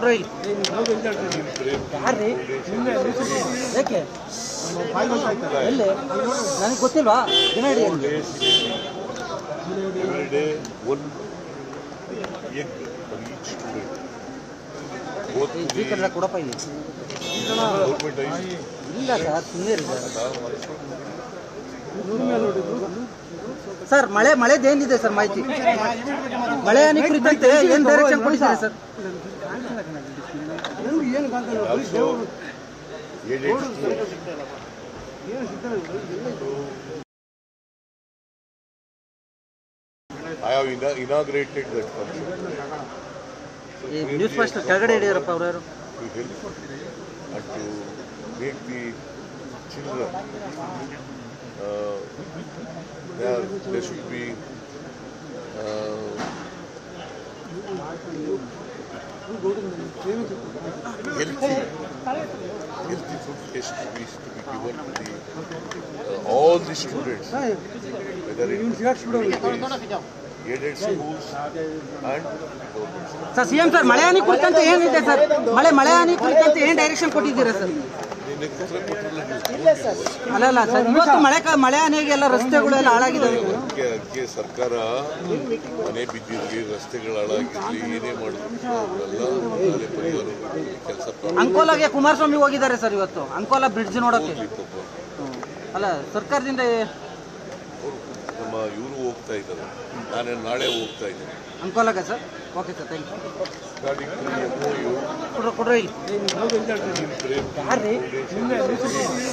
ಕೊಡ್ರಿ ಯಾರ್ರಿ ಯಾಕೆ ಎಲ್ಲಿ ನನಗೆ ಗೊತ್ತಿಲ್ವಾ ದಿನ ಇಡಿ Every day, one egg for each student. Both ಈ ಕೊಡಪ್ಪ ಇಲ್ಲಿ government ಇಲ್ಲ ಸರ್ ಸುಮ್ಮನೆ ಸರ್ ಮಳೆದೇನಿದೆ ಸರ್ ಮಾಹಿತಿ ಮಳೆ ಹಾನಿ ಕುರಿತಂತೆ ಏನು ಡೈರೆಕ್ಷನ್ ಕೊಟ್ಟಿದ್ದಾರೆ sir I have inaugurated that function. ಈ ನ್ಯೂಸ್ ಫಸ್ಟ್ ಕೆಳಗಡೆ ಹಿಡಿಯಾರಪ್ಪ ಅವ್ರು ಯಾರು To help and to make the children there should be healthy food has to be given to the all the students, whether it aided schools and government schools. Sir CM sir ಮಳೆ ಹಾನಿ ಕುರಿತಂತೆ ಏನಿದೆ sir ಮಳೆ ಹಾನಿ ಕುರಿತಂತೆ ಏನು direction ಕೊಟ್ಟಿದ್ದೀರಾ sir ಅಲ್ಲ ಸರ್ ಇವತ್ತು ಮಳೆ ಹಾನಿಗೆಲ್ಲ ರಸ್ತೆಗಳೆಲ್ಲ ಹಾಳಾಗಿದ್ದಾವೆ ಅದಕ್ಕೆ ಸರ್ಕಾರ ಮನೆ ಬಿದ್ದಿರಲಿ ರಸ್ತೆಗಳು ಹಾಳಾಗಿರಲಿ ಏನೇ ಮಾಡಿದ್ರು ಪರಿಹಾರ ಕೆಲಸ ಅಂಕೋಲಾಗೆ ಕುಮಾರಸ್ವಾಮಿ ಹೋಗಿದ್ದಾರೆ ಸರ್ ಇವತ್ತು ಅಂಕೋಲಾ ಬ್ರಿಡ್ಜ್ ನೋಡೋಕೆ ಅಲ್ಲ ಸರ್ಕಾರದಿಂದ ನಮ್ಮ ಇವರು ಹೋಗ್ತಾ ಇದ್ದಾರೆ ನಾನು ನಾಳೆ ಹೋಗ್ತಾ ಇದ್ದೀನಿ ಅಂಕೋಲಾಗ sir okay sir thank you ಕೊಡ್ರಿ ಯಾರ್ರಿ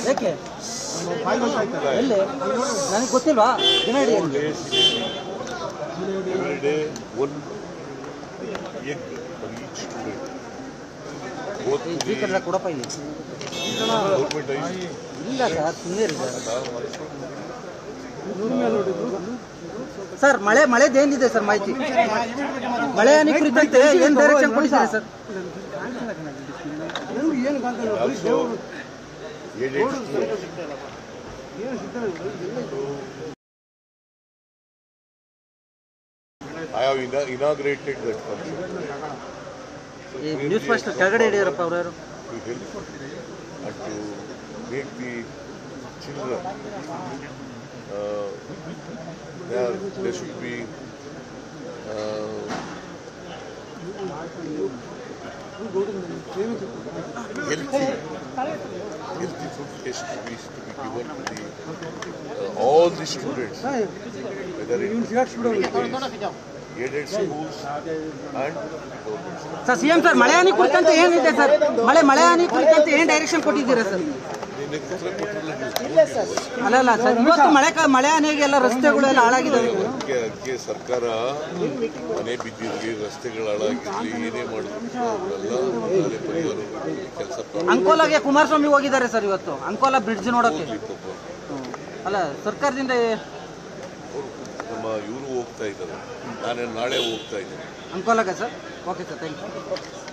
ಯಾಕೆ ಎಲ್ಲಿ ನನಗೆ ಗೊತ್ತಿಲ್ವಾ ದಿನ ಇಡಿ Every day, one egg for each student. Both ಕೊಡಪ್ಪ ಇಲ್ಲಿ government ಇಲ್ಲ ಸರ್ ಸುಮ್ಮನೆ ಸರ್ ಮಳೆದೇನಿದೆ ಸರ್ ಮಾಹಿತಿ ಮಳೆ ಹಾನಿ ಕುರಿತಂತೆ ಏನು ಡೈರೆಕ್ಷನ್ ಕೊಟ್ಟಿದ್ದಾರೆ sir I have inaugurated that function. ಈ ನ್ಯೂಸ್ ಫಸ್ಟ್ ಕೆಳಗಡೆ ಹಿಡಿಯಾರಪ್ಪ ಅವ್ರು ಯಾರು To help and to make the children there should be healthy food has to be given to the all the students, whether it aided schools and government schools. Sir CM sir ಮಳೆ ಹಾನಿ ಕುರಿತಂತೆ ಏನಿದೆ sir ಮಳೆ ಹಾನಿ ಕುರಿತಂತೆ ಏನು direction ಕೊಟ್ಟಿದ್ದೀರಾ sir ಅಲ್ಲ ಸರ್ ಇವತ್ತು ಮಳೆ ಹಾನಿಗೆಲ್ಲ ರಸ್ತೆಗಳೆಲ್ಲ ಹಾಳಾಗಿದ್ದಾವೆ ಅದಕ್ಕೆ ಸರ್ಕಾರ ಮನೆ ಬಿದ್ದಿರಲಿ ರಸ್ತೆಗಳು ಹಾಳಾಗಿರಲಿ ಏನೇ ಮಾಡಿದ್ರು ಪರಿಹಾರ ಕೆಲಸ ಅಂಕೋಲಾಗೆ ಕುಮಾರಸ್ವಾಮಿ ಹೋಗಿದ್ದಾರೆ ಸರ್ ಇವತ್ತು ಅಂಕೋಲಾ ಬ್ರಿಡ್ಜ್ ನೋಡೋಕೆ ಅಲ್ಲ ಸರ್ಕಾರದಿಂದ ನಮ್ಮ ಇವರು ಹೋಗ್ತಾ ಇದ್ದಾರೆ ನಾನು ನಾಳೆ ಹೋಗ್ತಾ ಇದ್ದೀನಿ ಅಂಕೋಲಾಗ sir okay sir thank you